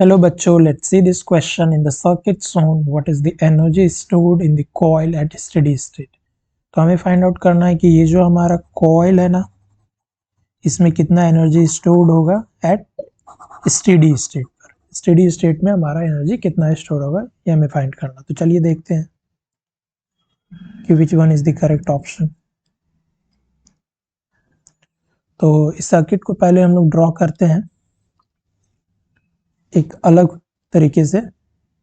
Hello बच्चों, let's see this question in the circuit shown. What is the energy stored in the coil at steady state? तो हमें find out करना है कि ये जो हमारा कॉइल है ना, इसमें कितना एनर्जी स्टोर्ड होगा एट स्टेडी स्टेट पर। स्टेडी स्टेट में हमारा एनर्जी कितना स्टोर होगा ये हमें फाइंड करना। तो चलिए देखते हैं कि which one is the correct option. तो इस सर्किट को पहले हम लोग ड्रॉ करते हैं एक अलग तरीके से।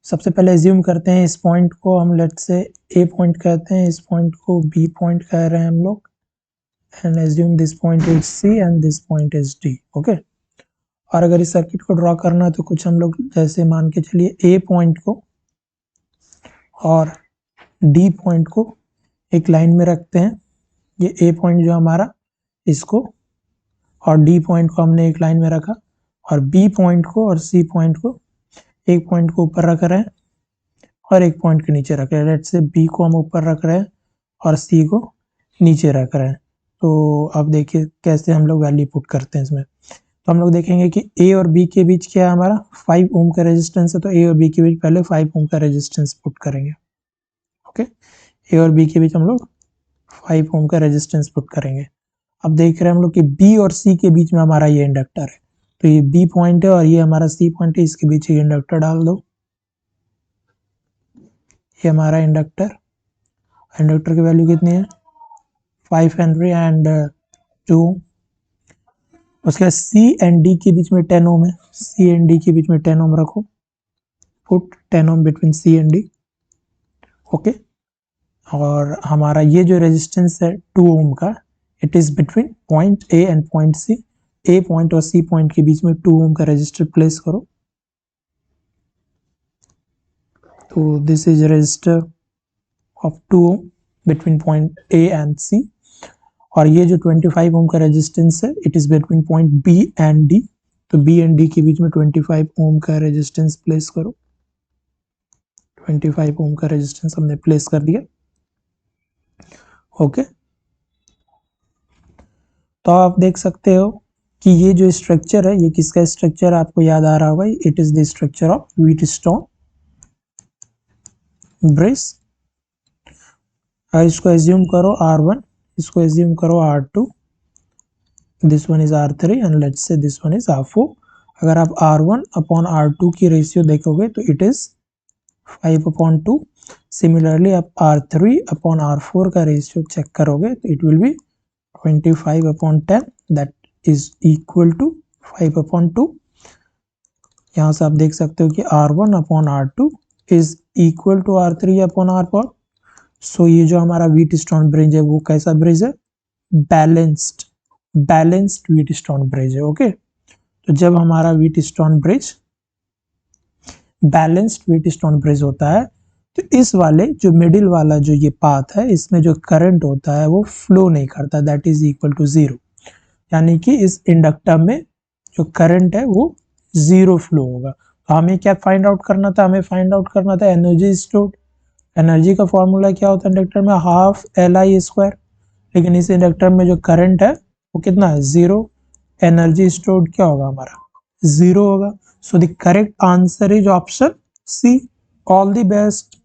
सबसे पहले एज्यूम करते हैं इस पॉइंट को हम लेट्स से ए पॉइंट कहते हैं, इस पॉइंट को बी पॉइंट कह रहे हैं हम लोग, and assume this point is C and this point is D. Okay, और अगर इस सर्किट को ड्रॉ करना है तो कुछ हम लोग जैसे मान के चलिए ए पॉइंट को और डी पॉइंट को एक लाइन में रखते हैं। ये ए पॉइंट जो हमारा, इसको और डी पॉइंट को हमने एक लाइन में रखा, और बी पॉइंट को और सी पॉइंट को, एक पॉइंट को ऊपर रख रहे हैं और एक पॉइंट के नीचे रख रहे हैं। लेट्स से बी को हम ऊपर रख रहे हैं और सी को नीचे रख रहे हैं। तो अब देखिए कैसे हम लोग वैल्यू पुट करते हैं इसमें। तो हम लोग देखेंगे कि ए और बी के बीच क्या है, हमारा 5 ओम का रेजिस्टेंस है। तो ए और बी के बीच पहले 5 ओम का रेजिस्टेंस पुट करेंगे। ओके, ए और बी के बीच हम लोग 5 ओम का रेजिस्टेंस पुट करेंगे। अब देख रहे हैं हम लोग कि बी और सी के बीच में हमारा ये इंडक्टर है। तो ये बी पॉइंट है और ये हमारा सी पॉइंट है, इसके बीच ये इंडक्टर डाल दो। ये हमारा इंडक्टर की वैल्यू कितनी है, 5 हेनरी एंड 2। उसके बाद सी एंड डी के बीच में 10 ओम है। सी एंड डी के बीच में 10 ओम रखो, put 10 ohm between C and D. Okay, और हमारा ये जो रेजिस्टेंस है 2 ओम का, it is between point A and point C. A point और सी पॉइंट के बीच में 2 ओम का रेजिस्टर प्लेस करो। तो this is resistor of 2 ohm between point A and C. और ये जो 25 ओम का रेजिस्टेंस है, it is between point B and D. तो बी एंड डी के बीच में 25 ओम का रेजिस्टेंस प्लेस करो। 25 ओम का रेजिस्टेंस हमने प्लेस कर दिया। ओके, तो आप देख सकते हो कि ये जो स्ट्रक्चर है, ये किसका स्ट्रक्चर आपको याद आ रहा होगा, it is the structure of Wheatstone bridge. इसको एज्यूम करो R1, इसको एज्यूम करो R2, this one is R3 and let's say this one is R4। अगर आप R1 अपॉन R2 की रेशियो देखोगे तो इट इज 5/2। सिमिलरली आप R3 अपॉन R4 का रेशियो चेक करोगे तो it will be 25/10, that is equal to 5/2। यहाँ से आप देख सकते हो कि R1 upon R2 is equal to R3 upon R4। So ये जो हमारा व्हीटस्टोन ब्रिज है वो कैसा ब्रिज है, बैलेंस्ड व्हीटस्टोन ब्रिज है। ओके, तो जब हमारा Wheatstone bridge balanced Wheatstone bridge होता है तो इस वाले जो मिडिल वाला जो ये पाथ है, इसमें जो करंट होता है वो फ्लो नहीं करता, दैट इज इक्वल टू 0। यानी कि इस इंडक्टर में जो करंट है वो 0 फ्लो होगा। तो हमें क्या फाइंड आउट करना था, हमें फाइंड आउट करना था एनर्जी स्टोर्ड। एनर्जी का फॉर्मूला क्या होता है इंडक्टर में, हाफ Li²। लेकिन इस इंडक्टर में जो करंट है वो कितना है, 0। एनर्जी स्टोर्ड क्या होगा हमारा, 0 होगा। So the correct answer is option C. All the best.